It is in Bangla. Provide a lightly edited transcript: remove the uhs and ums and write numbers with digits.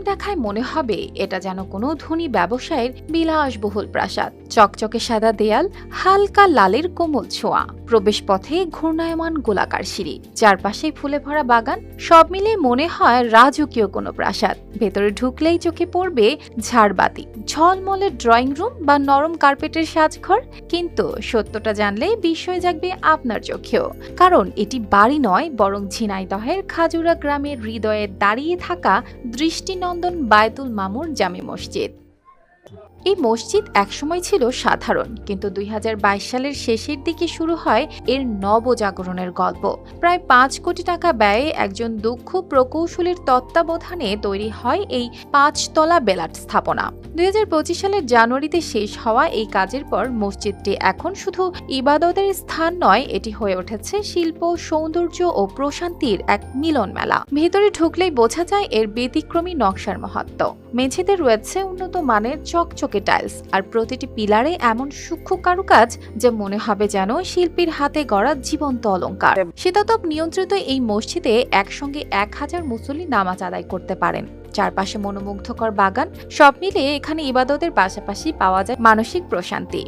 দেখায় মনে হবে এটা যেন কোনো ধনী ব্যবসায়ের বিলাসবহুল প্রাসাদ। চকচকে সাদা দেয়াল, হালকা লালের কোমল ছোঁয়া, প্রবেশপথে ঘূর্ণায়মান গোলাকার সিঁড়ি, চারপাশে ফুলে ভরা বাগান, সব মিলিয়ে মনে হয় রাজকীয় কোনো প্রাসাদ। ভেতরে ঢুকলেই চোখে পড়বে ঝাড়বাতি, ঝলমলে ড্রয়িং রুম বা নরম কার্পেটের সাজঘর। কিন্তু সত্যটা জানলে বিস্ময় জাগবে আপনার চোখেও, কারণ এটি বাড়ি নয়, বরং ঝিনাইদহের খাজুরা গ্রামের হৃদয়ে দাঁড়িয়ে থাকা দৃষ্টিনন্দন বায়তুল মামুর জামে মসজিদ। এই মসজিদ একসময় ছিল সাধারণ, কিন্তু ২০২২ সালের শেষের দিকে শুরু হয় এর নবজাগরণের গল্প। প্রায় ৫ কোটি টাকা ব্যয়ে একজন দক্ষ প্রকৌশলীর তত্ত্বাবধানে তৈরি হয় এই ৫ তলা বেলাট স্থাপনা। ২০২৫ সালের জানুয়ারিতে শেষ হওয়া এই কাজের পর মসজিদটি এখন শুধু ইবাদতের স্থান নয়, এটি হয়ে উঠেছে শিল্প, সৌন্দর্য ও প্রশান্তির এক মিলন মেলা। ভেতরে ঢুকলেই বোঝা যায় এর ব্যতিক্রমী নকশার মাহাত্ম্য। মেঝেতে রয়েছে উন্নত মানের চকচকে টাইলস, আর প্রতিটি পিলারে এমন সূক্ষ্ম কারুকাজ যে মনে হবে যেন শিল্পীর হাতে গড়া জীবন্ত অলংকার। শীতাতপ নিয়ন্ত্রিত এই মসজিদে একসঙ্গে ১,০০০ মুসল্লি নামাজ আদায় করতে পারেন। চারপাশে মনোমুগ্ধকর বাগান, সব মিলিয়ে এখানে ইবাদতের পাশাপাশি পাওয়া যায় মানসিক প্রশান্তি।